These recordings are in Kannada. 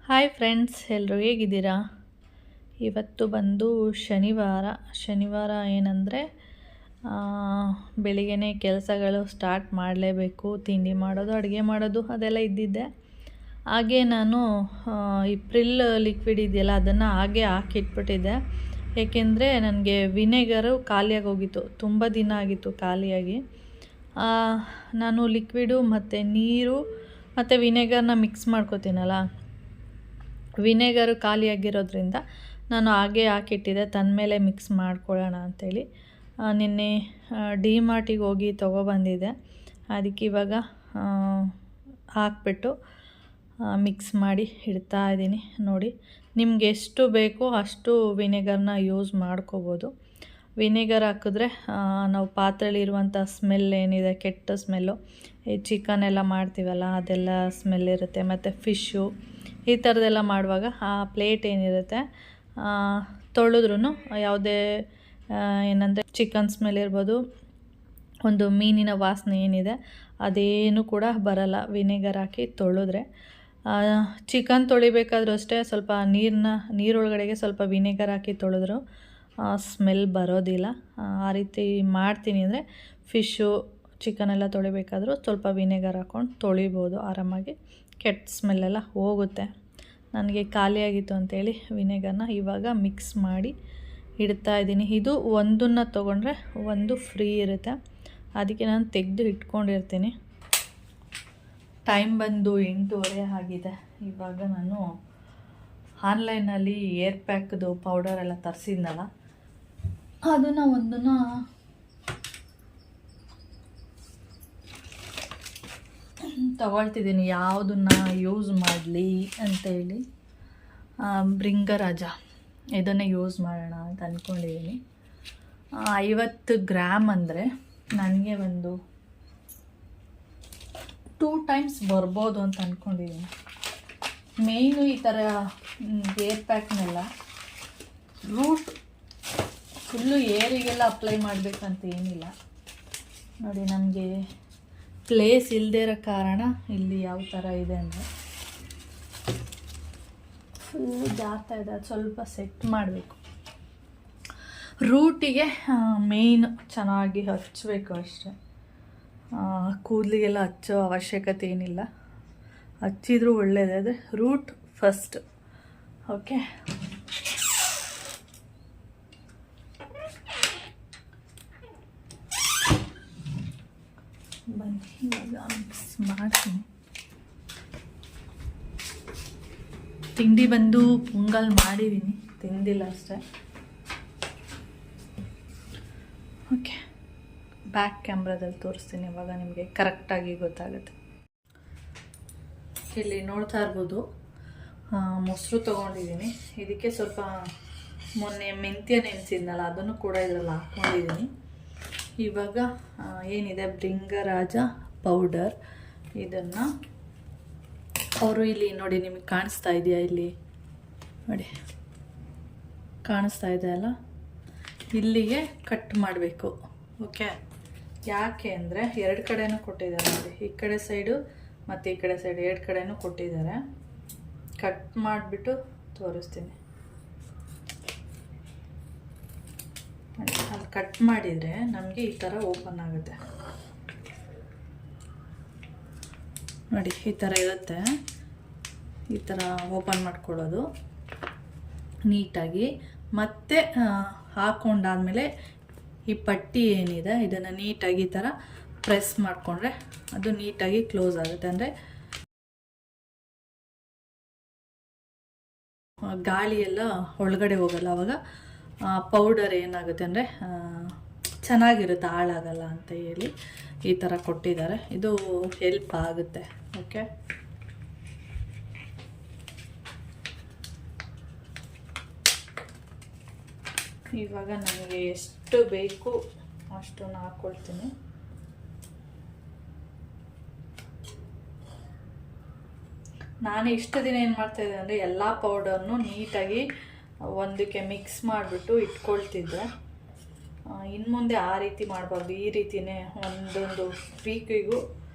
ಹಾಯ್ ಫ್ರೆಂಡ್ಸ್, ಎಲ್ಲರೂ ಹೇಗಿದ್ದೀರಾ? ಇವತ್ತು ಬಂದು ಶನಿವಾರ ಏನಂದರೆ ಬೆಳಿಗ್ಗೆ ಕೆಲಸಗಳು ಸ್ಟಾರ್ಟ್ ಮಾಡಲೇಬೇಕು. ತಿಂಡಿ ಮಾಡೋದು, ಅಡುಗೆ ಮಾಡೋದು ಅದೆಲ್ಲ ಇದ್ದಿದ್ದೆ. ಹಾಗೆ ನಾನು ಈ ಪ್ರಿಲ್ ಲಿಕ್ವಿಡ್ ಇದೆಯಲ್ಲ ಅದನ್ನು ಹಾಗೆ ಹಾಕಿಟ್ಬಿಟ್ಟಿದ್ದೆ. ಏಕೆಂದರೆ ನನಗೆ ವಿನೆಗರು ಖಾಲಿಯಾಗಿ ಹೋಗಿತ್ತು, ತುಂಬ ದಿನ ಆಗಿತ್ತು ಖಾಲಿಯಾಗಿ. ನಾನು ಲಿಕ್ವಿಡು ಮತ್ತು ನೀರು ಮತ್ತು ವಿನೆಗರ್ನ ಮಿಕ್ಸ್ ಮಾಡ್ಕೋತೀನಲ್ಲ, ವಿನೆಗರು ಖಾಲಿಯಾಗಿರೋದ್ರಿಂದ ನಾನು ಹಾಗೆ ಹಾಕಿಟ್ಟಿದ್ದೆ, ಮೇಲೆ ಮಿಕ್ಸ್ ಮಾಡ್ಕೊಳ್ಳೋಣ ಅಂಥೇಳಿ. ನಿನ್ನೆ ಡಿಮಾರ್ಟಿಗೆ ಹೋಗಿ ತೊಗೊಬಂದಿದ್ದೆ. ಅದಕ್ಕೆ ಇವಾಗ ಹಾಕ್ಬಿಟ್ಟು ಮಿಕ್ಸ್ ಮಾಡಿ ಇಡ್ತಾ ಇದ್ದೀನಿ. ನೋಡಿ, ನಿಮ್ಗೆ ಎಷ್ಟು ಬೇಕೋ ಅಷ್ಟು ವಿನೆಗರ್ನ ಯೂಸ್ ಮಾಡ್ಕೋಬೋದು. ವಿನೆಗರ್ ಹಾಕಿದ್ರೆ ನಾವು ಪಾತ್ರೆಯಲ್ಲಿರುವಂಥ ಸ್ಮೆಲ್ ಏನಿದೆ, ಕೆಟ್ಟ ಸ್ಮೆಲ್ಲು, ಈ ಚಿಕನ್ ಎಲ್ಲ ಮಾಡ್ತೀವಲ್ಲ ಅದೆಲ್ಲ ಸ್ಮೆಲ್ ಇರುತ್ತೆ. ಮತ್ತು ಫಿಶ್ಶು ಈ ಥರದ್ದೆಲ್ಲ ಮಾಡುವಾಗ ಆ ಪ್ಲೇಟ್ ಏನಿರುತ್ತೆ ತೊಳೆದ್ರೂ ಯಾವುದೇ ಏನಂದರೆ ಚಿಕನ್ ಸ್ಮೆಲ್ ಇರ್ಬೋದು, ಒಂದು ಮೀನಿನ ವಾಸನೆ ಏನಿದೆ ಅದೇನು ಕೂಡ ಬರಲ್ಲ ವಿನೆಗರ್ ಹಾಕಿ ತೊಳೆದ್ರೆ. ಚಿಕನ್ ತೊಳಿಬೇಕಾದ್ರೂ ಅಷ್ಟೇ ಸ್ವಲ್ಪ ನೀರೊಳಗಡೆಗೆ ಸ್ವಲ್ಪ ವಿನೆಗರ್ ಹಾಕಿ ತೊಳೆದ್ರು ಸ್ಮೆಲ್ ಬರೋದಿಲ್ಲ. ಆ ರೀತಿ ಮಾಡ್ತೀನಿ ಅಂದರೆ ಫಿಶ್ಶು ಚಿಕನೆಲ್ಲ ತೊಳಿಬೇಕಾದ್ರೂ ಸ್ವಲ್ಪ ವಿನೆಗರ್ ಹಾಕ್ಕೊಂಡು ತೊಳಿಬೋದು ಆರಾಮಾಗಿ, ಕೆಟ್ಟ ಸ್ಮೆಲ್ಲೆಲ್ಲ ಹೋಗುತ್ತೆ. ನನಗೆ ಖಾಲಿಯಾಗಿತ್ತು ಅಂಥೇಳಿ ವಿನೆಗರ್ನ ಇವಾಗ ಮಿಕ್ಸ್ ಮಾಡಿ ಇಡ್ತಾ ಇದ್ದೀನಿ. ಇದು ಒಂದನ್ನು ತೊಗೊಂಡ್ರೆ ಒಂದು ಫ್ರೀ ಇರುತ್ತೆ, ಅದಕ್ಕೆ ನಾನು ತೆಗೆದು ಇಟ್ಕೊಂಡಿರ್ತೀನಿ. ಟೈಮ್ ಬಂದು 8:30 ಆಗಿದೆ. ಇವಾಗ ನಾನು ಆನ್ಲೈನಲ್ಲಿ ಏರ್ ಪ್ಯಾಕ್ದು ಪೌಡರ್ ಎಲ್ಲ ತರಿಸಿದ್ನಲ್ಲ ಅದನ್ನು ಒಂದನ್ನು ತಗೊಳ್ತಿದ್ದೀನಿ, ಯಾವುದನ್ನು ಯೂಸ್ ಮಾಡಲಿ ಅಂತೇಳಿ. ಭೃಂಗರಾಜ ಇದನ್ನೇ ಯೂಸ್ ಮಾಡೋಣ ಅಂತ ಅಂದ್ಕೊಂಡಿದ್ದೀನಿ. 50 ಗ್ರಾಮ್ ಅಂದರೆ ನನಗೆ ಒಂದು 2 ಟೈಮ್ಸ್ ಬರ್ಬೋದು ಅಂತ ಅಂದ್ಕೊಂಡಿದ್ದೀನಿ. ಮೇಯ್ನು ಈ ಥರ ಏರ್ ಪ್ಯಾಕ್ನೆಲ್ಲ ರೂಟ್ ಫುಲ್ಲು ಏರಿಗೆಲ್ಲ ಅಪ್ಲೈ ಮಾಡಬೇಕಂತ ಏನಿಲ್ಲ. ನೋಡಿ, ನಮಗೆ ಪ್ಲೇಸ್ ಇಲ್ಲದೇ ಇರೋ ಕಾರಣ ಇಲ್ಲಿ ಯಾವ ಥರ ಇದೆ ಅಂದರೆ ಫುಲ್ಲು ಜಾರ್ತಾ ಇದೆ, ಅದು ಸ್ವಲ್ಪ ಸೆಟ್ ಮಾಡಬೇಕು. ರೂಟಿಗೆ ಮೇಯ್ನು ಚೆನ್ನಾಗಿ ಹಚ್ಚಬೇಕು ಅಷ್ಟೆ, ಕೂದಲಿಗೆಲ್ಲ ಹಚ್ಚೋ ಅವಶ್ಯಕತೆ ಏನಿಲ್ಲ. ಹಚ್ಚಿದ್ರೂ ಒಳ್ಳೆಯದೇ, ಆದರೆ ರೂಟ್ ಫಸ್ಟ್. ಓಕೆ, ಬನ್ನಿ ಇವಾಗ ಮಿಕ್ಸ್ ಮಾಡ್ತೀನಿ. ತಿಂಡಿ ಬಂದು ಪೊಂಗಲ್ ಮಾಡಿದ್ದೀನಿ, ತಿಂದಿಲ್ಲ ಅಷ್ಟೇ. ಓಕೆ, ಬ್ಯಾಕ್ ಕ್ಯಾಮ್ರಾದಲ್ಲಿ ತೋರಿಸ್ತೀನಿ, ಇವಾಗ ನಿಮಗೆ ಕರೆಕ್ಟಾಗಿ ಗೊತ್ತಾಗುತ್ತೆ. ಇಲ್ಲಿ ನೋಡ್ತಾ ಇರ್ಬೋದು, ಮೊಸರು ತೊಗೊಂಡಿದ್ದೀನಿ. ಇದಕ್ಕೆ ಸ್ವಲ್ಪ ಮೊನ್ನೆ ಮೆಂತ್ಯ ನೆನೆಸಿದ್ನಲ್ಲ ಅದನ್ನು ಕೂಡ ಇದರಲ್ಲಿ ಹಾಕ್ಕೊಂಡಿದ್ದೀನಿ. ಇವಾಗ ಏನಿದೆ ಭೃಂಗರಾಜ ಪೌಡರ್, ಇದನ್ನು ಅವರು ಇಲ್ಲಿ ನೋಡಿ, ನಿಮಗೆ ಕಾಣಿಸ್ತಾ ಇದೆಯಾ? ಇಲ್ಲಿ ನೋಡಿ, ಕಾಣಿಸ್ತಾ ಇದೆ ಅಲ್ಲ, ಇಲ್ಲಿಗೆ ಕಟ್ ಮಾಡಬೇಕು. ಓಕೆ, ಯಾಕೆ ಅಂದರೆ 2 ಕಡೆನೂ ಕೊಟ್ಟಿದ್ದಾರೆ ನೋಡಿ, ಈ ಕಡೆ ಸೈಡು ಮತ್ತು ಈ ಕಡೆ ಸೈಡ್ 2 ಕಡೆನೂ ಕೊಟ್ಟಿದ್ದಾರೆ. ಕಟ್ ಮಾಡಿಬಿಟ್ಟು ತೋರಿಸ್ತೀನಿ. ಅಲ್ಲಿ ಕಟ್ ಮಾಡಿದರೆ ನಮಗೆ ಈ ಥರ ಓಪನ್ ಆಗುತ್ತೆ ನೋಡಿ, ಈ ಥರ ಇರುತ್ತೆ. ಈ ಥರ ಓಪನ್ ಮಾಡ್ಕೊಳ್ಳೋದು ನೀಟಾಗಿ. ಮತ್ತೆ ಹಾಕ್ಕೊಂಡಾದ್ಮೇಲೆ ಈ ಪಟ್ಟಿ ಏನಿದೆ ಇದನ್ನು ನೀಟಾಗಿ ಈ ಥರ ಪ್ರೆಸ್ ಮಾಡಿಕೊಂಡ್ರೆ ಅದು ನೀಟಾಗಿ ಕ್ಲೋಸ್ ಆಗುತ್ತೆ. ಅಂದರೆ ಗಾಳಿ ಎಲ್ಲ ಒಳಗಡೆ ಹೋಗಲ್ಲ. ಆವಾಗ ಪೌಡರ್ ಏನಾಗುತ್ತೆ ಅಂದರೆ ಚೆನ್ನಾಗಿರುತ್ತೆ, ಹಾಳಾಗಲ್ಲ ಅಂತ ಹೇಳಿ ಈ ಥರ ಕೊಟ್ಟಿದ್ದಾರೆ. ಇದು ಹೆಲ್ಪ್ ಆಗುತ್ತೆ. ಓಕೆ, ಇವಾಗ ನನಗೆ ಎಷ್ಟು ಬೇಕು ಅಷ್ಟನ್ನು ಹಾಕ್ಕೊಳ್ತೀನಿ. ನಾನು ಇಷ್ಟು ದಿನ ಏನು ಮಾಡ್ತಾಯಿದ್ದೆ ಅಂದರೆ ಎಲ್ಲ ಪೌಡರ್ನು ನೀಟಾಗಿ ಒಂದಕ್ಕೆ ಮಿಕ್ಸ್ ಮಾಡಿಬಿಟ್ಟು ಇಟ್ಕೊಳ್ತಿದ್ದೆ. ಇನ್ನು ಮುಂದೆ ಆ ರೀತಿ ಮಾಡಬಾರ್ದು, ಈ ರೀತಿಯೇ ಒಂದೊಂದು ವೀಕಿಗೂ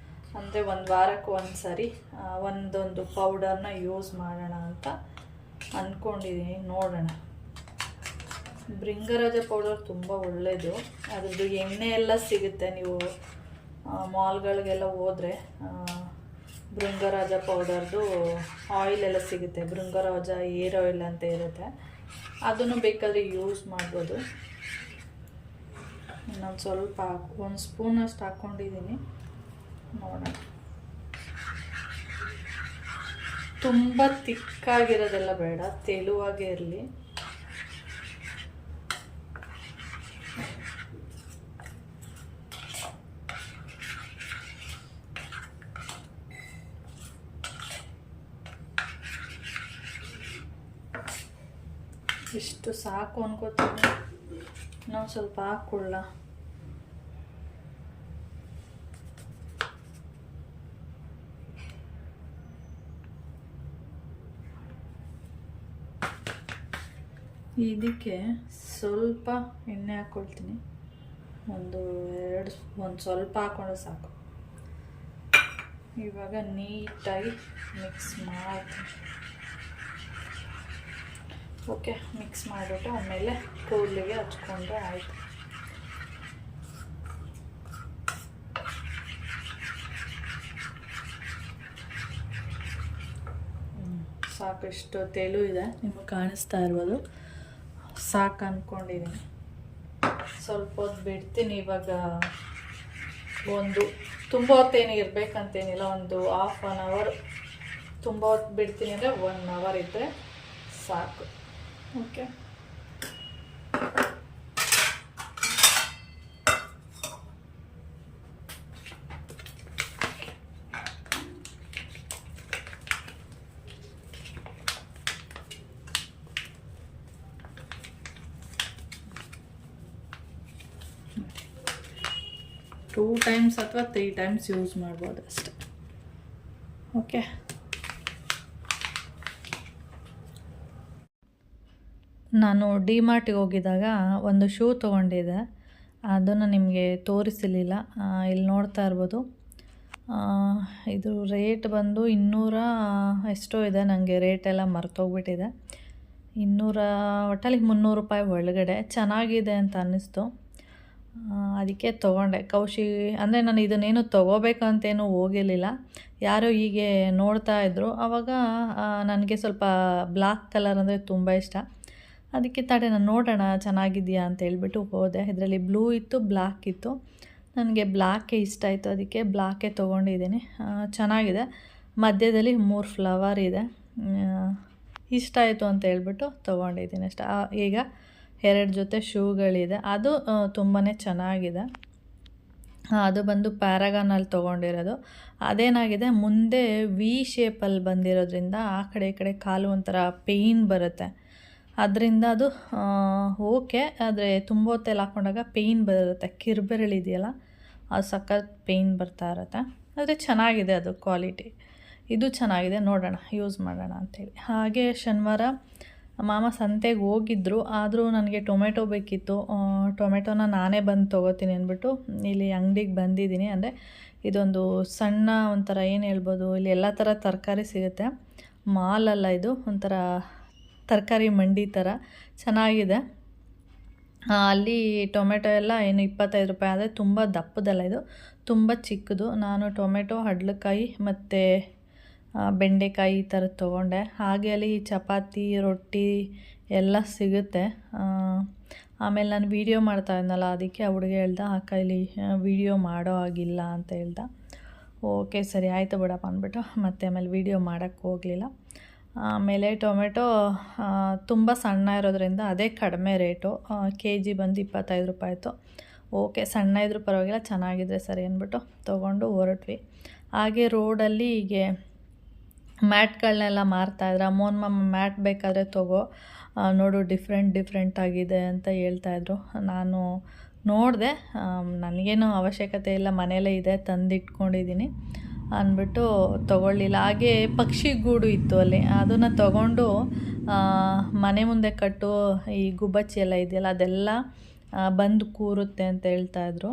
ಅಂದರೆ ಒಂದು ವಾರಕ್ಕೆ ಒಂದು ಸರಿ ಒಂದೊಂದು ಪೌಡರ್ನ ಯೂಸ್ ಮಾಡೋಣ ಅಂತ ಅಂದ್ಕೊಂಡಿದ್ದೀನಿ. ನೋಡೋಣ. ಭೃಂಗರಾಜ ಪೌಡರ್ ತುಂಬ ಒಳ್ಳೆಯದು. ಅದ್ರದ್ದು ಎಣ್ಣೆ ಎಲ್ಲ ಸಿಗುತ್ತೆ. ನೀವು ಮಾಲ್ಗಳಿಗೆಲ್ಲ ಹೋದರೆ ಭೃಂಗರಾಜ ಪೌಡರ್ದು ಆಯಿಲ್ ಎಲ್ಲ ಸಿಗುತ್ತೆ. ಭೃಂಗರಾಜ ಏರ್ ಆಯಿಲ್ ಅಂತ ಇರುತ್ತೆ. ಅದನ್ನು ಬೇಕಾದರೆ ಯೂಸ್ ಮಾಡ್ಬೋದು. ಇನ್ನೊಂದು ಸ್ವಲ್ಪ ಒಂದು ಸ್ಪೂನಷ್ಟು ಹಾಕ್ಕೊಂಡಿದ್ದೀನಿ. ನೋಡೋಣ. ತುಂಬ ತಿಕ್ಕಾಗಿರೋದೆಲ್ಲ ಬೇಡ, ತೆಳುವಾಗೇ ಇರಲಿ. ಇಷ್ಟು ಸಾಕು ಅನ್ಕೋತೀನಿ. ನಾವು ಸ್ವಲ್ಪ ಹಾಕ್ಕೊಳ್ಳ. ಇದಕ್ಕೆ ಸ್ವಲ್ಪ ಎಣ್ಣೆ ಹಾಕ್ಕೊಳ್ತೀನಿ. ಒಂದು ಸ್ವಲ್ಪ ಹಾಕ್ಕೊಂಡ್ರೆ ಸಾಕು. ಇವಾಗ ನೀಟಾಗಿ ಮಿಕ್ಸ್ ಮಾಡ್ತೀನಿ. ಓಕೆ, ಮಿಕ್ಸ್ ಮಾಡಿಬಿಟ್ಟು ಆಮೇಲೆ ಕೂದಲಿಗೆ ಹಚ್ಕೊಂಡ್ರೆ ಆಯಿತು. ಸಾಕಷ್ಟು ತೆಳು ಇದೆ, ನಿಮಗೆ ಕಾಣಿಸ್ತಾ ಇರ್ಬೋದು. ಸಾಕು ಅಂದ್ಕೊಂಡಿದ್ದೀನಿ. ಸ್ವಲ್ಪ ಹೊತ್ತು ಬಿಡ್ತೀನಿ. ಇವಾಗ ಒಂದು ತುಂಬ ಹೊತ್ತೇನು ಇರಬೇಕಂತೇನಿಲ್ಲ, ಒಂದು ಹಾಫ್ ಆನ್ ಅವರ್. ತುಂಬ ಹೊತ್ತು ಬಿಡ್ತೀನಿ ಅಂದರೆ 1 ಅವರ್ ಇದ್ದರೆ ಸಾಕು. ಓಕೆ, ಟೂ ಟೈಮ್ಸ್ ಅಥವಾ 3 ಟೈಮ್ಸ್ ಯೂಸ್ ಮಾಡ್ಬೋದು ಅಷ್ಟೆ. ಓಕೆ, ನಾನು ಡಿಮಾರ್ಟಿಗೆ ಹೋಗಿದ್ದಾಗ ಒಂದು ಶೂ ತೊಗೊಂಡಿದ್ದೆ. ಅದನ್ನು ನಿಮಗೆ ತೋರಿಸಲಿಲ್ಲ. ಇಲ್ಲಿ ನೋಡ್ತಾ ಇರ್ಬೋದು. ಇದು ರೇಟ್ ಬಂದು 200 ಎಷ್ಟೋ ಇದೆ. ನನಗೆ ರೇಟೆಲ್ಲ ಮರ್ತೋಗ್ಬಿಟ್ಟಿದೆ. 200 ಒಟ್ಟಲ್ಲಿ 300 ರೂಪಾಯಿ ಒಳಗಡೆ ಚೆನ್ನಾಗಿದೆ ಅಂತ ಅನ್ನಿಸ್ತು. ಅದಕ್ಕೆ ತೊಗೊಂಡೆ. ಅಂದರೆ ನಾನು ಇದನ್ನೇನು ತೊಗೋಬೇಕಂತೇನು ಹೋಗಿರಲಿಲ್ಲ. ಯಾರೋ ಹೀಗೆ ನೋಡ್ತಾ ಇದ್ದರು. ಆವಾಗ ನನಗೆ ಸ್ವಲ್ಪ ಬ್ಲ್ಯಾಕ್ ಕಲರ್ ಅಂದರೆ ತುಂಬ ಇಷ್ಟ. ಅದಕ್ಕೆ ನಾನು ನೋಡೋಣ ಚೆನ್ನಾಗಿದೆಯಾ ಅಂತ ಹೇಳ್ಬಿಟ್ಟು ಹೋದೆ. ಇದರಲ್ಲಿ ಬ್ಲೂ ಇತ್ತು, ಬ್ಲ್ಯಾಕ್ ಇತ್ತು. ನನಗೆ ಬ್ಲ್ಯಾಕೇ ಇಷ್ಟ ಆಯಿತು. ಅದಕ್ಕೆ ಬ್ಲ್ಯಾಕೇ ತೊಗೊಂಡಿದ್ದೀನಿ. ಚೆನ್ನಾಗಿದೆ. ಮಧ್ಯದಲ್ಲಿ 3 ಫ್ಲವರ್ ಇದೆ. ಇಷ್ಟ ಆಯಿತು ಅಂತ ಹೇಳ್ಬಿಟ್ಟು ತೊಗೊಂಡಿದ್ದೀನಿ ಅಷ್ಟೆ. ಈಗ 2 ಜೊತೆ ಶೂಗಳಿದೆ. ಅದು ತುಂಬಾ ಚೆನ್ನಾಗಿದೆ. ಅದು ಬಂದು ಪ್ಯಾರಾಗಾನಲ್ಲಿ ತೊಗೊಂಡಿರೋದು. ಅದೇನಾಗಿದೆ, ಮುಂದೆ ವಿ ಶೇಪಲ್ಲಿ ಬಂದಿರೋದ್ರಿಂದ ಆ ಕಡೆ ಈ ಕಡೆ ಕಾಲು ಒಂಥರ ಪೇಯ್ನ್ ಬರುತ್ತೆ. ಅದರಿಂದ ಅದು ಓಕೆ. ಆದರೆ ತುಂಬ ಹೊತ್ತೆಲ್ಲ ಹಾಕ್ಕೊಂಡಾಗ ಪೇಯ್ನ್ ಬರುತ್ತೆ. ಕಿರುಬೆರಳಿದೆಯಲ್ಲ, ಅದು ಸಖತ್ ಪೇಯ್ನ್ ಬರ್ತಾ ಇರುತ್ತೆ. ಆದರೆ ಚೆನ್ನಾಗಿದೆ ಅದು ಕ್ವಾಲಿಟಿ. ಇದು ಚೆನ್ನಾಗಿದೆ. ನೋಡೋಣ, ಯೂಸ್ ಮಾಡೋಣ ಅಂಥೇಳಿ. ಹಾಗೆ ಶನಿವಾರ ಮಾಮ ಸಂತೆಗೆ ಹೋಗಿದ್ದರು. ಆದರೂ ನನಗೆ ಟೊಮೆಟೊ ಬೇಕಿತ್ತು. ಟೊಮೆಟೊನ ನಾನೇ ಬಂದು ತೊಗೋತೀನಿ ಅಂದ್ಬಿಟ್ಟು ಇಲ್ಲಿ ಅಂಗಡಿಗೆ ಬಂದಿದ್ದೀನಿ. ಅಂದರೆ ಇದೊಂದು ಸಣ್ಣ ಒಂಥರ ಏನು ಹೇಳ್ಬೋದು, ಇಲ್ಲಿ ಎಲ್ಲ ಥರ ತರಕಾರಿ ಸಿಗುತ್ತೆ. ಮಾಲಲ್ಲ ಇದು, ಒಂಥರ ತರಕಾರಿ ಮಂಡಿ ಥರ ಚೆನ್ನಾಗಿದೆ. ಅಲ್ಲಿ ಟೊಮೆಟೊ ಎಲ್ಲ ಏನು 25 ರೂಪಾಯಿ. ಆದರೆ ತುಂಬ ದಪ್ಪದಲ್ಲ, ಇದು ತುಂಬ ಚಿಕ್ಕದು. ನಾನು ಟೊಮೆಟೊ, ಹಾಗಲಕಾಯಿ ಮತ್ತು ಬೆಂಡೆಕಾಯಿ ಈ ಥರದ್ದು ತೊಗೊಂಡೆ. ಹಾಗೆ ಅಲ್ಲಿ ಚಪಾತಿ, ರೊಟ್ಟಿ ಎಲ್ಲ ಸಿಗುತ್ತೆ. ಆಮೇಲೆ ನಾನು ವೀಡಿಯೋ ಮಾಡ್ತಾ ಇದ್ನಲ್ಲ, ಅದಕ್ಕೆ ಆ ಹುಡುಗ ಹೇಳ್ದ, ಅಕ್ಕ ಇಲ್ಲಿ ವೀಡಿಯೋ ಮಾಡೋ ಆಗಿಲ್ಲ ಅಂತ ಹೇಳ್ದ. ಓಕೆ ಸರಿ ಆಯಿತು ಬಿಡಪ್ಪ ಅಂದ್ಬಿಟ್ಟು ಮತ್ತೆ ಆಮೇಲೆ ವೀಡಿಯೋ ಮಾಡೋಕ್ಕೆ ಹೋಗಲಿಲ್ಲ. ಆಮೇಲೆ ಟೊಮೆಟೊ ತುಂಬ ಸಣ್ಣ ಇರೋದ್ರಿಂದ ಅದೇ ಕಡಿಮೆ ರೇಟು. kg ಬಂದು 25 ರೂಪಾಯಿ ಇತ್ತು. ಓಕೆ, ಸಣ್ಣ ಇದ್ರೂ ಪರವಾಗಿಲ್ಲ, ಚೆನ್ನಾಗಿದ್ರೆ ಸರಿ ಅಂದ್ಬಿಟ್ಟು ತೊಗೊಂಡು ಹೊರಟ್ವಿ. ಹಾಗೆ ರೋಡಲ್ಲಿ ಹೀಗೆ ಮ್ಯಾಟ್ಗಳನ್ನೆಲ್ಲ ಮಾರ್ತಾಯಿದ್ರು. ಅಮ್ಮನ ಮ್ಯಾಟ್ ಬೇಕಾದರೆ ತೊಗೋ, ನೋಡು ಡಿಫ್ರೆಂಟ್ ಆಗಿದೆ ಅಂತ ಹೇಳ್ತಾಯಿದ್ರು. ನಾನು ನೋಡಿದೆ, ನನಗೇನು ಅವಶ್ಯಕತೆ ಇಲ್ಲ, ಮನೆಯಲ್ಲೇ ಇದೆ, ತಂದಿಟ್ಕೊಂಡಿದ್ದೀನಿ ಅಂದ್ಬಿಟ್ಟು ತೊಗೊಳ್ಳಿಲ್ಲ. ಹಾಗೆ ಪಕ್ಷಿ ಗೂಡು ಇತ್ತು ಅಲ್ಲಿ, ಅದನ್ನು ತೊಗೊಂಡು ಮನೆ ಮುಂದೆ ಕಟ್ಟು, ಈ ಗುಬ್ಬಚ್ಚಿ ಎಲ್ಲ ಇದೆಯಲ್ಲ ಅದೆಲ್ಲ ಬಂದು ಕೂರುತ್ತೆ ಅಂತ ಹೇಳ್ತಾಯಿದ್ರು.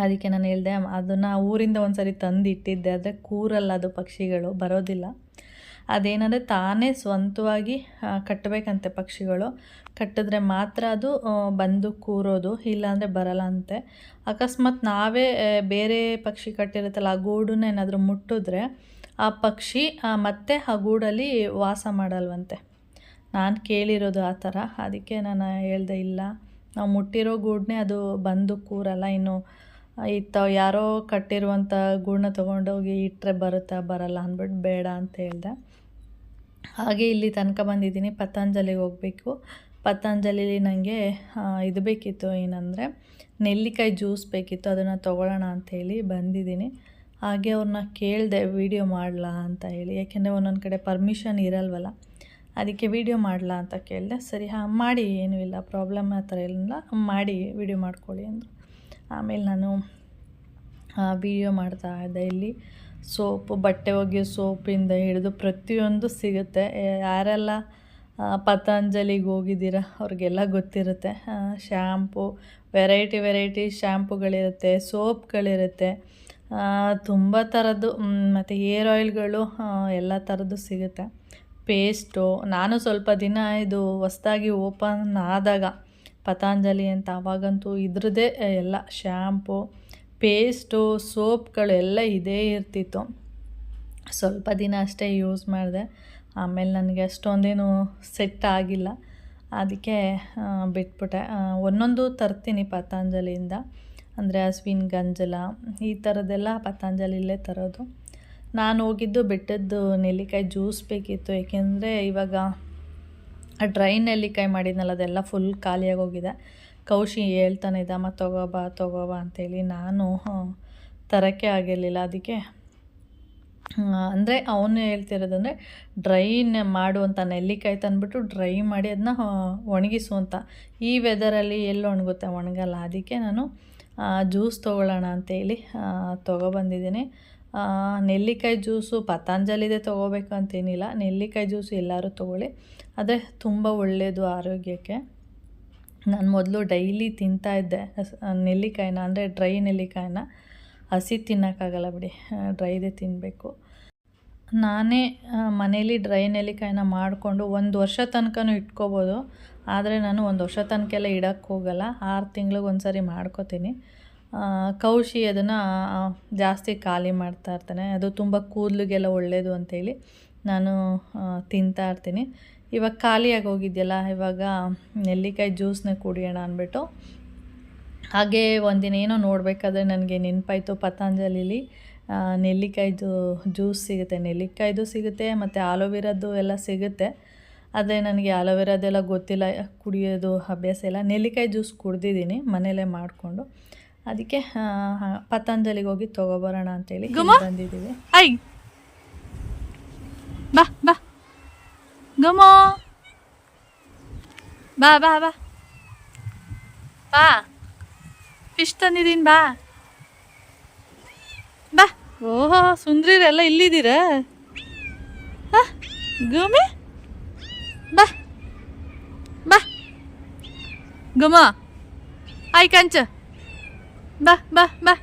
ಅದಕ್ಕೆ ನಾನು ಹೇಳಿದೆ ಅದನ್ನು ಊರಿಂದ ಒಂದು ಸರಿ ತಂದು ಇಟ್ಟಿದ್ದೆ, ಆದರೆ ಕೂರಲ್ಲ ಅದು ಪಕ್ಷಿಗಳು, ಬರೋದಿಲ್ಲ. ಅದೇನಂದರೆ ತಾನೇ ಸ್ವಂತವಾಗಿ ಕಟ್ಟಬೇಕಂತೆ ಪಕ್ಷಿಗಳು, ಕಟ್ಟಿದ್ರೆ ಮಾತ್ರ ಅದು ಬಂದು ಕೂರೋದು, ಇಲ್ಲಾಂದರೆ ಬರಲ್ಲ ಅಂತೆ. ಅಕಸ್ಮಾತ್ ನಾವೇ ಬೇರೆ ಪಕ್ಷಿ ಕಟ್ಟಿರುತ್ತಲ್ಲ ಆ ಗೂಡನ್ನ ಏನಾದರೂ ಮುಟ್ಟಿದ್ರೆ ಆ ಪಕ್ಷಿ ಮತ್ತೆ ಆ ಗೂಡಲ್ಲಿ ವಾಸ ಮಾಡಲ್ವಂತೆ. ನಾನು ಕೇಳಿರೋದು ಆ ಥರ. ಅದಕ್ಕೆ ನಾನು ಹೇಳ್ದೆ ಇಲ್ಲ, ನಾವು ಮುಟ್ಟಿರೋ ಗೂಡನ್ನೇ ಅದು ಬಂದು ಕೂರಲ್ಲ, ಇನ್ನು ಯಾರೋ ಕಟ್ಟಿರುವಂಥ ಗೂಡನ್ನ ತೊಗೊಂಡೋಗಿ ಇಟ್ಟರೆ ಬರಲ್ಲ ಅಂದ್ಬಿಟ್ಟು ಬೇಡ ಅಂತ ಹೇಳ್ದೆ. ಹಾಗೆ ಇಲ್ಲಿ ತನಕ ಬಂದಿದ್ದೀನಿ. ಪತಂಜಲಿಗೆ ಹೋಗಬೇಕು. ಪತಂಜಲಿಲಿ ನನಗೆ ಇದು ಬೇಕಿತ್ತು, ಏನಂದರೆ ನೆಲ್ಲಿಕಾಯಿ ಜ್ಯೂಸ್ ಬೇಕಿತ್ತು, ಅದನ್ನು ತೊಗೊಳ್ಳೋಣ ಅಂಥೇಳಿ ಬಂದಿದ್ದೀನಿ. ಹಾಗೆ ಅವ್ರನ್ನ ಕೇಳಿದೆ ವೀಡಿಯೋ ಮಾಡಲಾ ಅಂತ ಹೇಳಿ, ಯಾಕೆಂದರೆ ಒಂದೊಂದು ಕಡೆ ಪರ್ಮಿಷನ್ ಇರಲ್ವಲ್ಲ, ಅದಕ್ಕೆ ವೀಡಿಯೋ ಮಾಡಲಾ ಅಂತ ಕೇಳಿದೆ. ಸರಿ ಮಾಡಿ, ಏನೂ ಇಲ್ಲ, ಪ್ರಾಬ್ಲಮ್ ಆ ಥರ ಇಲ್ಲ, ಮಾಡಿ ವೀಡಿಯೋ ಮಾಡ್ಕೊಳ್ಳಿ ಅಂದರು. ಆಮೇಲೆ ನಾನು ವೀಡಿಯೋ ಮಾಡ್ತಾ ಇದ್ದೆ. ಇಲ್ಲಿ ಸೋಪು, ಬಟ್ಟೆ ಒಗೆಯೋ ಸೋಪಿಂದ ಹಿಡಿದು ಪ್ರತಿಯೊಂದು ಸಿಗುತ್ತೆ. ಯಾರೆಲ್ಲ ಪತಂಜಲಿಗೆ ಹೋಗಿದ್ದೀರ ಅವ್ರಿಗೆಲ್ಲ ಗೊತ್ತಿರುತ್ತೆ. ಶ್ಯಾಂಪು, ವೆರೈಟಿ ಶ್ಯಾಂಪುಗಳಿರುತ್ತೆ, ಸೋಪ್ಗಳಿರುತ್ತೆ, ತುಂಬ ಥರದ್ದು, ಮತ್ತು ಏರ್ ಆಯಿಲ್ಗಳು ಎಲ್ಲ ಥರದ್ದು ಸಿಗುತ್ತೆ. ಪೇಸ್ಟು, ನಾನು ಸ್ವಲ್ಪ ದಿನ ಇದು ಹೊಸ್ದಾಗಿ ಓಪನ್ ಆದಾಗ ಪತಂಜಲಿ ಅಂತ, ಆವಾಗಂತೂ ಇದ್ರದ್ದೇ ಎಲ್ಲ ಶ್ಯಾಂಪು, ಪೇಸ್ಟು, ಸೋಪ್ಗಳು ಎಲ್ಲ ಇದೇ ಇರ್ತಿತ್ತು. ಸ್ವಲ್ಪ ದಿನ ಅಷ್ಟೇ ಯೂಸ್ ಮಾಡಿದೆ, ಆಮೇಲೆ ನನಗೆ ಅಷ್ಟೊಂದೇನು ಸೆಟ್ ಆಗಿಲ್ಲ, ಅದಕ್ಕೆ ಬಿಟ್ಬಿಟ್ಟೆ. ಒಂದೊಂದು ತರ್ತೀನಿ ಪತಂಜಲಿಯಿಂದ, ಅಂದರೆ ಹಸುವಿನ ಗಂಜಲ ಈ ಥರದ್ದೆಲ್ಲ ಪತಂಜಲಿಲೇ ತರೋದು. ನಾನು ಹೋಗಿದ್ದು ಬೆಟ್ಟದ್ದು ನೆಲ್ಲಿಕಾಯಿ ಜ್ಯೂಸ್ ಬೇಕಿತ್ತು, ಏಕೆಂದರೆ ಇವಾಗ ಡ್ರೈ ನೆಲ್ಲಿಕಾಯಿ ಮಾಡಿದ್ನಲ್ಲ ಅದೆಲ್ಲ ಫುಲ್ ಖಾಲಿಯಾಗಿ ಹೋಗಿದೆ. ಕೌಶಿ ಹೇಳ್ತಾನೆ ಇದ್ದ, ಅಮ್ಮ ತೊಗೋಬಾ ಅಂತೇಳಿ. ನಾನು ತರೋಕ್ಕೆ ಆಗಿರಲಿಲ್ಲ. ಅದಕ್ಕೆ ಅಂದರೆ ಅವನು ಹೇಳ್ತಿರೋದಂದರೆ ಡ್ರೈನ ಮಾಡುವಂಥ ನೆಲ್ಲಿಕಾಯಿ ತಂದುಬಿಟ್ಟು ಡ್ರೈ ಮಾಡಿ ಅದನ್ನ ಒಣಗಿಸು ಅಂತ. ಈ ವೆದರಲ್ಲಿ ಎಲ್ಲಿ ಒಣಗುತ್ತೆ, ಒಣಗಲ್ಲ. ಅದಕ್ಕೆ ನಾನು ಜ್ಯೂಸ್ ತೊಗೊಳ್ಳೋಣ ಅಂತೇಳಿ ತೊಗೊಬಂದಿದ್ದೀನಿ. ನೆಲ್ಲಿಕಾಯಿ ಜ್ಯೂಸು ಪತಂಜಲಿದೆ ತೊಗೋಬೇಕು ಅಂತೇನಿಲ್ಲ, ನೆಲ್ಲಿಕಾಯಿ ಜ್ಯೂಸು ಎಲ್ಲರೂ ತೊಗೊಳ್ಳಿ, ಅದೇ ತುಂಬ ಒಳ್ಳೆಯದು ಆರೋಗ್ಯಕ್ಕೆ. ನಾನು ಮೊದಲು ಡೈಲಿ ತಿಂತಾಯಿದ್ದೆ ನೆಲ್ಲಿಕಾಯಿನ, ಅಂದರೆ ಡ್ರೈ ನೆಲ್ಲಿಕಾಯಿನ. ಹಸಿ ತಿನ್ನೋಕ್ಕಾಗಲ್ಲ ಬಿಡಿ, ಡ್ರೈದೇ ತಿನ್ನಬೇಕು. ನಾನೇ ಮನೇಲಿ ಡ್ರೈ ನೆಲ್ಲಿಕಾಯಿನ ಮಾಡಿಕೊಂಡು 1 ವರ್ಷ ತನಕನೂ ಇಟ್ಕೋಬೋದು, ಆದರೆ ನಾನು 1 ವರ್ಷ ತನಕ ಎಲ್ಲ ಇಡೋಕ್ಕೆ ಹೋಗಲ್ಲ, 6 ತಿಂಗ್ಳಿಗೆ ಒಂದು ಸರಿ ಮಾಡ್ಕೋತೀನಿ. ಕೌಶಿ ಅದನ್ನು ಜಾಸ್ತಿ ಖಾಲಿ ಮಾಡ್ತಾಯಿರ್ತಾನೆ, ಅದು ತುಂಬ ಕೂದಲಿಗೆಲ್ಲ ಒಳ್ಳೆಯದು ಅಂಥೇಳಿ ನಾನು ತಿಂತಾಯಿರ್ತೀನಿ. ಇವಾಗ ಖಾಲಿಯಾಗಿ ಹೋಗಿದೆಯಲ್ಲ, ಇವಾಗ ನೆಲ್ಲಿಕಾಯಿ ಜ್ಯೂಸನ್ನ ಕುಡಿಯೋಣ ಅಂದ್ಬಿಟ್ಟು. ಹಾಗೆ ಒಂದಿನ ಏನೋ ನೋಡಬೇಕಾದ್ರೆ ನನಗೆ ನೆನಪಾಯಿತು, ಪತಂಜಲಿಲಿ ನೆಲ್ಲಿಕಾಯ್ದು ಜ್ಯೂಸ್ ಸಿಗುತ್ತೆ, ನೆಲ್ಲಿಕಾಯ್ದು ಸಿಗುತ್ತೆ, ಮತ್ತು ಆಲೋವೆರಾದ್ದು ಎಲ್ಲ ಸಿಗುತ್ತೆ. ಆದರೆ ನನಗೆ ಆಲೋವೆರಾದೆಲ್ಲ ಗೊತ್ತಿಲ್ಲ, ಕುಡಿಯೋದು ಅಭ್ಯಾಸ ಇಲ್ಲ. ನೆಲ್ಲಿಕಾಯಿ ಜ್ಯೂಸ್ ಕುಡ್ದಿದ್ದೀನಿ ಮನೇಲೇ ಮಾಡಿಕೊಂಡು. ಅದಕ್ಕೆ ಪತಂಜಲಿಗೆ ಹೋಗಿ ತೊಗೊಬರೋಣ ಅಂತೇಳಿ ಬಂದಿದ್ದೀವಿ. ಬಾ ಬಾ ಗಮೋ, ಬಾ ಬಾ ಬಾ ಬಾ, ಫಿಶ್ ತಂದಿದ್ದೀನಿ, ಬಾ ಬಾ. ಓಹೋ, ಸುಂದ್ರಿರೆಲ್ಲ ಇಲ್ಲಿದ್ದೀರಾ? ಗಮೆ ಬಾ ಬಾ ಗಮ, ಆಯ್ ಕಂಚ, ಬಾ ಬಾ ಬಾ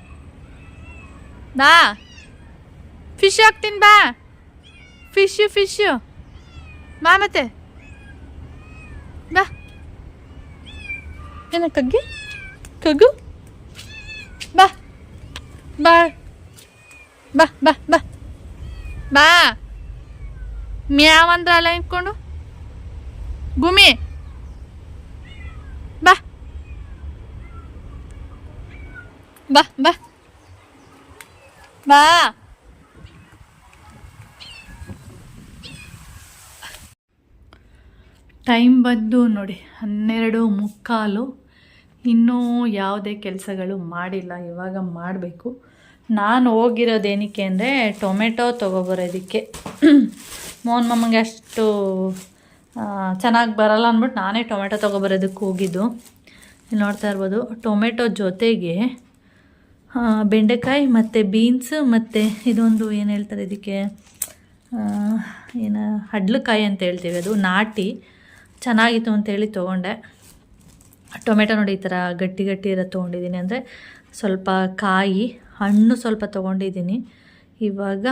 ಬಾ, ಫಿಶ್ ಹಾಕ್ತೀನಿ, ಬಾ ಫಿಶ್ ಬಾ, ಮತ್ತೆ ಬಾ. ಏನ ಕಗ್ಗು ಬಾ ಬಾ ಬಾ ಬಾ ಬಾ ಬಾ, ಮ್ಯಾವ್ ಅಂದ್ರೆ ಅಲ್ಲ ಇಟ್ಕೊಂಡು ಗುಮಿ, ಬಾ ಬಾ ಬಾ ಬಾ. ಟೈಮ್ ಬಂದು ನೋಡಿ 12:45. ಇನ್ನೂ ಯಾವುದೇ ಕೆಲಸಗಳು ಮಾಡಿಲ್ಲ, ಇವಾಗ ಮಾಡಬೇಕು. ನಾನು ಹೋಗಿರೋದೇನಕ್ಕೆ ಅಂದರೆ ಟೊಮೆಟೊ ತೊಗೊಬರೋದಕ್ಕೆ. ಮೋಹನ್ ಮಾಮಂಗೆ ಅಷ್ಟು ಚೆನ್ನಾಗಿ ಬರಲ್ಲ ಅಂದ್ಬಿಟ್ಟು ನಾನೇ ಟೊಮೆಟೊ ತೊಗೊಬರೋದಕ್ಕೆ ಹೋಗಿದ್ದು. ಇಲ್ಲಿ ನೋಡ್ತಾ ಇರ್ಬೋದು, ಟೊಮೆಟೊ ಜೊತೆಗೆ ಬೆಂಡೆಕಾಯಿ ಮತ್ತು ಬೀನ್ಸ್, ಮತ್ತು ಇದೊಂದು ಏನು ಹೇಳ್ತಾರೆ ಇದಕ್ಕೆ, ಏನು ಹಡ್ಲಕಾಯಿ ಅಂತ ಹೇಳ್ತೀವಿ, ಅದು ನಾಟಿ ಚೆನ್ನಾಗಿತ್ತು ಅಂತೇಳಿ ತೊಗೊಂಡೆ. ಟೊಮೆಟೊ ನೋಡಿ ಈ ಥರ ಗಟ್ಟಿ ಇರೋ ತೊಗೊಂಡಿದ್ದೀನಿ, ಅಂದರೆ ಸ್ವಲ್ಪ ಕಾಯಿ, ಹಣ್ಣು ಸ್ವಲ್ಪ ತೊಗೊಂಡಿದ್ದೀನಿ. ಇವಾಗ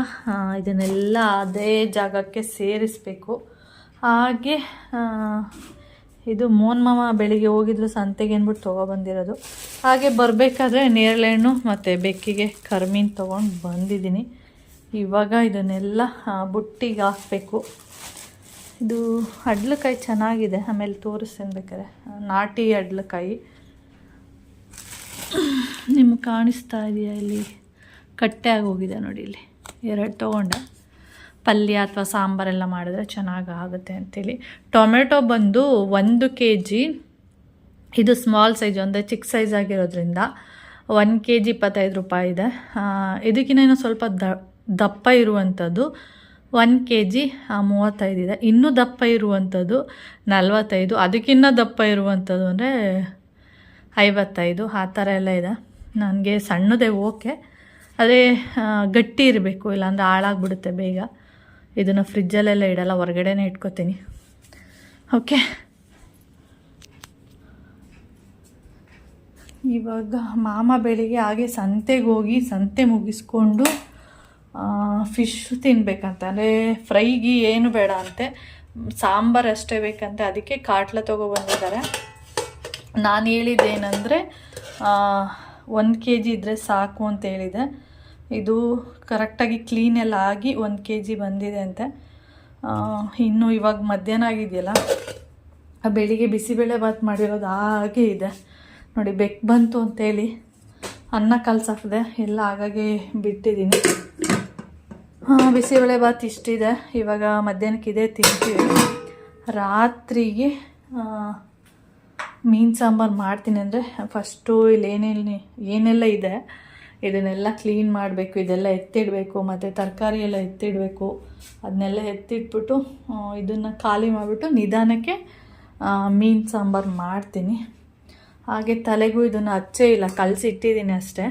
ಇದನ್ನೆಲ್ಲ ಅದೇ ಜಾಗಕ್ಕೆ ಸೇರಿಸಬೇಕು. ಹಾಗೆ ಇದು ಮೋಹನ್ ಮಾಮ ಬೆಳಿಗ್ಗೆ ಹೋಗಿದ್ರು ಸಂತೆಗೆ ಅಂದ್ಬಿಟ್ಟು ತೊಗೊಬಂದಿರೋದು. ಹಾಗೆ ಬರಬೇಕಾದ್ರೆ ನೇರಳೆಹಣ್ಣು ಮತ್ತು ಬೆಕ್ಕಿಗೆ ಕರ್ಮೀನು ತೊಗೊಂಡು ಬಂದಿದ್ದೀನಿ. ಇವಾಗ ಇದನ್ನೆಲ್ಲ ಬುಟ್ಟಿಗೆ ಹಾಕಬೇಕು. ಇದು ಅಡ್ಲಕಾಯಿ ಚೆನ್ನಾಗಿದೆ, ಆಮೇಲೆ ತೋರಿಸ್ತೀನಿ ಬೇಕಾದ್ರೆ. ನಾಟಿ ಅಡ್ಲಕಾಯಿ ನಿಮ್ಗೆ ಕಾಣಿಸ್ತಾ ಇದೆಯಾ? ಇಲ್ಲಿ ಕಟ್ಟೆ ಆಗೋಗಿದೆ ನೋಡಿ. ಇಲ್ಲಿ 2 ತೊಗೊಂಡೆ. ಪಲ್ಯ ಅಥವಾ ಸಾಂಬಾರೆಲ್ಲ ಮಾಡಿದ್ರೆ ಚೆನ್ನಾಗಿ ಆಗುತ್ತೆ ಅಂಥೇಳಿ. ಟೊಮೆಟೊ ಬಂದು 1 kg, ಇದು ಸ್ಮಾಲ್ ಸೈಜ್, ಅಂದರೆ ಚಿಕ್ಕ ಸೈಜ್ ಆಗಿರೋದ್ರಿಂದ 1 kg 25 ರೂಪಾಯಿ ಇದೆ. ಇದಕ್ಕಿಂತ ಇನ್ನೂ ಸ್ವಲ್ಪ ದಪ್ಪ ಇರುವಂಥದ್ದು 1 kg 35 ಇದೆ. ಇನ್ನೂ ದಪ್ಪ ಇರುವಂಥದ್ದು 45, ಅದಕ್ಕಿಂತ ದಪ್ಪ ಇರುವಂಥದ್ದು ಅಂದರೆ 55, ಆ ಥರ ಎಲ್ಲ ಇದೆ. ನನಗೆ ಸಣ್ಣದೇ ಓಕೆ, ಅದೇ ಗಟ್ಟಿ ಇರಬೇಕು, ಇಲ್ಲಾಂದರೆ ಹಾಳಾಗ್ಬಿಡುತ್ತೆ ಬೇಗ. ಇದನ್ನು ಫ್ರಿಜ್ಜಲ್ಲೆಲ್ಲ ಇಡಲ್ಲ, ಹೊರಗಡೆನೇ ಇಟ್ಕೋತೀನಿ. ಓಕೆ, ಇವಾಗ ಮಾಮ ಬೆಳಿಗ್ಗೆ ಹಾಗೆ ಸಂತೆಗೆ ಹೋಗಿ ಸಂತೆ ಮುಗಿಸ್ಕೊಂಡು ಫಿಶ್ ತಿನ್ನಬೇಕಂತ, ಅಂದರೆ ಫ್ರೈಗೆ ಏನು ಬೇಡ ಅಂತೆ, ಸಾಂಬಾರು ಅಷ್ಟೇ ಬೇಕಂತೆ. ಅದಕ್ಕೆ ಕಾಟ್ಲ ತೊಗೊಬಂದಿದ್ದಾರೆ. ನಾನು ಹೇಳಿದ್ದೇನೆಂದರೆ 1 kg ಇದ್ದರೆ ಸಾಕು ಅಂತ ಹೇಳಿದೆ. ಇದು ಕರೆಕ್ಟಾಗಿ ಕ್ಲೀನೆಲ್ಲ ಆಗಿ 1 kg ಬಂದಿದೆ ಅಂತೆ. ಇನ್ನು ಇವಾಗ ಮಧ್ಯಾಹ್ನ ಆಗಿದೆಯಲ್ಲ, ಬೆಳಿಗ್ಗೆ ಬಿಸಿಬೇಳೆ ಬಾತ್ ಮಾಡಿರೋದು ಹಾಗೆ ಇದೆ ನೋಡಿ. ಬೆಕ್ಕು ಬಂತು ಅಂತೇಳಿ ಅನ್ನ ಕಲ್ಸಾಕಿದೆ, ಎಲ್ಲ ಹಾಗಾಗಿ ಬಿಟ್ಟಿದ್ದೀನಿ. ಬಿಸಿಬೇಳೆ ಬಾತ್ ಇಷ್ಟಿದೆ. ಇವಾಗ ಮಧ್ಯಾಹ್ನಕ್ಕೆ ಇದೇ ತಿಂತೀವಿ. ರಾತ್ರಿಗೆ ಮೀನು ಸಾಂಬಾರು ಮಾಡ್ತೀನಿ. ಅಂದರೆ ಫಸ್ಟು ಇಲ್ಲಿ ಏನೆಲ್ಲ ಇದೆ ಇದನ್ನೆಲ್ಲ ಕ್ಲೀನ್ ಮಾಡಬೇಕು, ಇದೆಲ್ಲ ಎತ್ತಿಡಬೇಕು, ಮತ್ತು ತರಕಾರಿ ಎಲ್ಲ ಎತ್ತಿಡಬೇಕು. ಅದನ್ನೆಲ್ಲ ಎತ್ತಿಟ್ಬಿಟ್ಟು ಇದನ್ನು ಖಾಲಿ ಮಾಡಿಬಿಟ್ಟು ನಿಧಾನಕ್ಕೆ ಮೀನು ಸಾಂಬಾರು ಮಾಡ್ತೀನಿ. ಹಾಗೆ ತಲೆಗೂ ಇದನ್ನು ಹಚ್ಚೇ ಇಲ್ಲ, ಕಲಸಿಟ್ಟಿದ್ದೀನಿ ಅಷ್ಟೇ,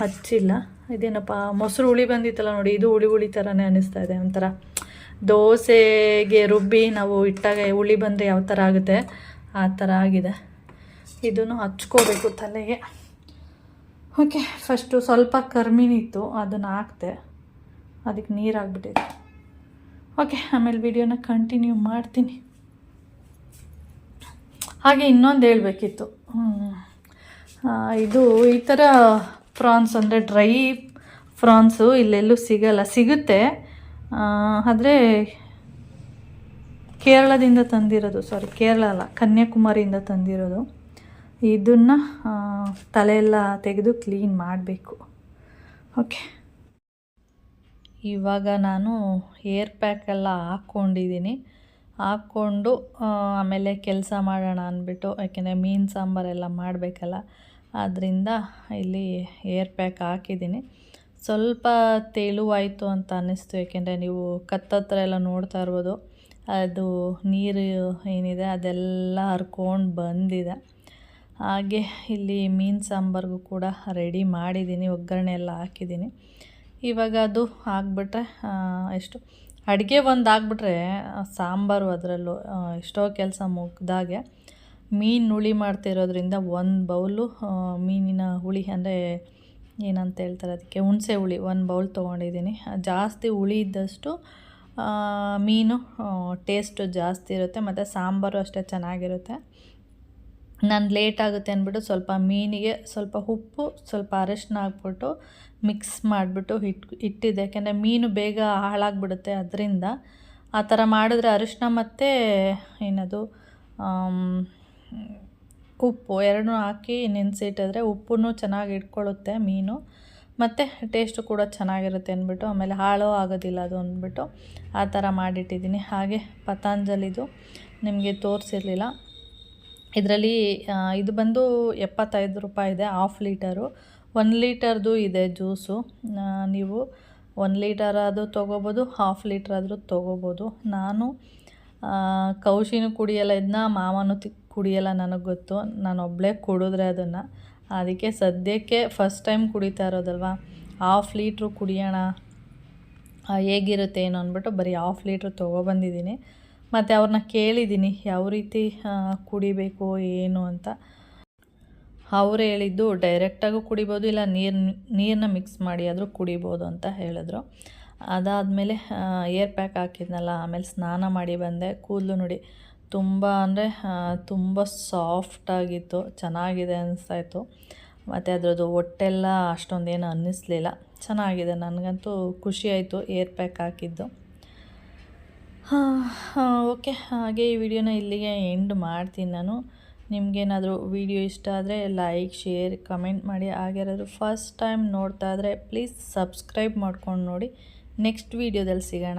ಹಚ್ಚಿಲ್ಲ. ಇದೇನಪ್ಪ ಮೊಸರು ಹುಳಿ ಬಂದಿತ್ತಲ್ಲ ನೋಡಿ, ಇದು ಹುಳಿ ಥರನೇ ಅನ್ನಿಸ್ತಾ ಇದೆ. ಒಂಥರ ದೋಸೆಗೆ ರುಬ್ಬಿ ನಾವು ಇಟ್ಟಾಗ ಹುಳಿ ಬಂದರೆ ಯಾವ ಥರ ಆಗುತ್ತೆ ಆ ಥರ ಆಗಿದೆ. ಇದನ್ನು ಹಚ್ಕೋಬೇಕು ತಲೆಗೆ. ಓಕೆ, ಫಸ್ಟು ಸ್ವಲ್ಪ ಕರ್ಮೀನಿತ್ತು, ಅದನ್ನು ಹಾಕ್ತೆ, ಅದಕ್ಕೆ ನೀರು ಹಾಕ್ಬಿಟ್ಟಿದೆ. ಓಕೆ, ಆಮೇಲೆ ವಿಡಿಯೋನ ಕಂಟಿನ್ಯೂ ಮಾಡ್ತೀನಿ. ಹಾಗೆ ಇನ್ನೊಂದು ಹೇಳಬೇಕಿತ್ತು, ಇದು ಈ ಥರ ಫ್ರಾನ್ಸ್ ಅಂದರೆ ಡ್ರೈ ಫ್ರಾನ್ಸು ಇಲ್ಲೆಲ್ಲೂ ಸಿಗಲ್ಲ. ಸಿಗುತ್ತೆ, ಆದರೆ ಕೇರಳದಿಂದ ತಂದಿರೋದು, ಕೇರಳ ಅಲ್ಲ, ಕನ್ಯಾಕುಮಾರಿಯಿಂದ ತಂದಿರೋದು. ಇದನ್ನು ತಲೆಯೆಲ್ಲ ತೆಗೆದು ಕ್ಲೀನ್ ಮಾಡಬೇಕು. ಓಕೆ, ಇವಾಗ ನಾನು ಏರ್ ಪ್ಯಾಕೆಲ್ಲ ಹಾಕ್ಕೊಂಡಿದ್ದೀನಿ. ಹಾಕ್ಕೊಂಡು ಆಮೇಲೆ ಕೆಲಸ ಮಾಡೋಣ ಅಂದ್ಬಿಟ್ಟು, ಯಾಕೆಂದರೆ ಮೀನು ಸಾಂಬಾರೆಲ್ಲ ಮಾಡಬೇಕಲ್ಲ, ಆದ್ದರಿಂದ ಇಲ್ಲಿ ಏರ್ ಪ್ಯಾಕ್ ಹಾಕಿದ್ದೀನಿ. ಸ್ವಲ್ಪ ತೆಳುವಾಯಿತು ಅಂತ ಅನ್ನಿಸ್ತು, ಯಾಕೆಂದರೆ ನೀವು ಕತ್ತತ್ರ ಎಲ್ಲ ನೋಡ್ತಾ ಇರ್ಬೋದು, ಅದು ನೀರು ಏನಿದೆ ಅದೆಲ್ಲ ಹರ್ಕೊಂಡು ಬಂದಿದೆ. ಹಾಗೆ ಇಲ್ಲಿ ಮೀನು ಸಾಂಬಾರಿಗೂ ಕೂಡ ರೆಡಿ ಮಾಡಿದ್ದೀನಿ, ಒಗ್ಗರಣೆ ಎಲ್ಲ ಹಾಕಿದ್ದೀನಿ. ಇವಾಗ ಅದು ಹಾಕ್ಬಿಟ್ರೆ ಎಷ್ಟು ಅಡುಗೆ ಒಂದು ಆಗಿಬಿಟ್ರೆ ಸಾಂಬಾರು ಅದರಲ್ಲೂ ಎಷ್ಟೋ ಕೆಲಸ ಮುಗ್ದಾಗೆ. ಮೀನು ಹುಳಿ ಮಾಡ್ತಿರೋದ್ರಿಂದ 1 ಬೌಲು ಮೀನಿನ ಹುಳಿ, ಅಂದರೆ ಏನಂತ ಹೇಳ್ತಾರೆ ಅದಕ್ಕೆ, ಹುಣಸೆ ಹುಳಿ 1 ಬೌಲ್ ತೊಗೊಂಡಿದ್ದೀನಿ. ಜಾಸ್ತಿ ಹುಳಿ ಇದ್ದಷ್ಟು ಮೀನು ಟೇಸ್ಟು ಜಾಸ್ತಿ ಇರುತ್ತೆ, ಮತ್ತು ಸಾಂಬಾರು ಅಷ್ಟೇ ಚೆನ್ನಾಗಿರುತ್ತೆ. ನಾನು ಲೇಟ್ ಆಗುತ್ತೆ ಅಂದ್ಬಿಟ್ಟು ಸ್ವಲ್ಪ ಮೀನಿಗೆ ಸ್ವಲ್ಪ ಉಪ್ಪು, ಸ್ವಲ್ಪ ಅರಶಿನ ಹಾಕ್ಬಿಟ್ಟು ಮಿಕ್ಸ್ ಮಾಡಿಬಿಟ್ಟು ಇಟ್ಟಿದ್ದೆ, ಯಾಕೆಂದರೆ ಮೀನು ಬೇಗ ಹಾಳಾಗಿಬಿಡುತ್ತೆ. ಅದರಿಂದ ಆ ಥರ ಮಾಡಿದ್ರೆ ಅರಶಿನ ಮತ್ತು ಏನದು ಉಪ್ಪು 2 ಹಾಕಿ ನೆನೆಸಿಟ್ಟಿದ್ರೆ ಉಪ್ಪು ಚೆನ್ನಾಗಿ ಇಟ್ಕೊಳ್ಳುತ್ತೆ ಮೀನು, ಮತ್ತು ಟೇಸ್ಟು ಕೂಡ ಚೆನ್ನಾಗಿರುತ್ತೆ ಅಂದ್ಬಿಟ್ಟು, ಆಮೇಲೆ ಹಾಳೋ ಆಗೋದಿಲ್ಲ ಅದು ಅಂದ್ಬಿಟ್ಟು ಆ ಥರ ಮಾಡಿಟ್ಟಿದ್ದೀನಿ. ಹಾಗೆ ಪತಾಂಜಲಿದು ನಿಮಗೆ ತೋರಿಸಿರಲಿಲ್ಲ, ಇದರಲ್ಲಿ ಇದು ಬಂದು 75 ರೂಪಾಯಿ ಇದೆ, 1/2 ಲೀಟರು. 1 ಲೀಟರ್ದು ಇದೆ ಜ್ಯೂಸು. ನೀವು 1 ಲೀಟರ್ ಆದರೂ ತೊಗೋಬೋದು, 1/2 ಲೀಟ್ರ್ ಆದರೂ ತೊಗೋಬೋದು. ನಾನು ಕೌಶಿನೂ ಕುಡಿಯಲ್ಲ ಇದನ್ನ, ಮಾಮನೂ ಕುಡಿಯಲ್ಲ, ನನಗೆ ಗೊತ್ತು. ನಾನು ಒಬ್ಬಳೇ ಕುಡಿದ್ರೆ ಅದನ್ನು, ಅದಕ್ಕೆ ಸದ್ಯಕ್ಕೆ ಫಸ್ಟ್ ಟೈಮ್ ಕುಡಿತಾ ಇರೋದಲ್ವ, 1/2 ಲೀಟ್ರು ಕುಡಿಯೋಣ ಹೇಗಿರುತ್ತೆ ಏನು ಅಂದ್ಬಿಟ್ಟು ಬರೀ 1/2 ಲೀಟ್ರ್ ತೊಗೊಬಂದಿದ್ದೀನಿ. ಮತ್ತು ಅವ್ರನ್ನ ಕೇಳಿದ್ದೀನಿ ಯಾವ ರೀತಿ ಕುಡಿಬೇಕು ಏನು ಅಂತ. ಅವರು ಹೇಳಿದ್ದು ಡೈರೆಕ್ಟಾಗೂ ಕುಡಿಬೋದು, ಇಲ್ಲ ನೀರನ್ನ ಮಿಕ್ಸ್ ಮಾಡಿ ಆದರೂ ಕುಡಿಬೋದು ಅಂತ ಹೇಳಿದ್ರು. ಅದಾದಮೇಲೆ ಏರ್ ಪ್ಯಾಕ್ ಹಾಕಿದ್ನಲ್ಲ, ಆಮೇಲೆ ಸ್ನಾನ ಮಾಡಿ ಬಂದೆ. ಕೂದಲು ನೋಡಿ ತುಂಬ ಅಂದರೆ ತುಂಬ ಸಾಫ್ಟಾಗಿತ್ತು, ಚೆನ್ನಾಗಿದೆ ಅನಿಸ್ತಾಯಿತ್ತು. ಮತ್ತು ಅದರದ್ದು ಹೊಟ್ಟೆಲ್ಲ ಅಷ್ಟೊಂದೇನು ಅನ್ನಿಸ್ಲಿಲ್ಲ, ಚೆನ್ನಾಗಿದೆ. ನನಗಂತೂ ಖುಷಿ ಆಯಿತು ಏರ್ ಪ್ಯಾಕ್ ಹಾಕಿದ್ದು. ಓಕೆ, ಹಾಗೆ ಈ ವಿಡಿಯೋನ ಇಲ್ಲಿಗೆ ಎಂಡ್ ಮಾಡ್ತೀನಿ ನಾನು. ನಿಮಗೇನಾದರೂ ವಿಡಿಯೋ ಇಷ್ಟ ಆದರೆ ಲೈಕ್, ಶೇರ್, ಕಮೆಂಟ್ ಮಾಡಿ. ಹಾಗೆ ಯಾರಾದರೂ ಫಸ್ಟ್ ಟೈಮ್ ನೋಡ್ತಾ ಇದ್ದರೆ ಪ್ಲೀಸ್ ಸಬ್ಸ್ಕ್ರೈಬ್ ಮಾಡ್ಕೊಂಡು ನೋಡಿ. ನೆಕ್ಸ್ಟ್ ವೀಡಿಯೋದಲ್ಲಿ ಸಿಗೋಣ.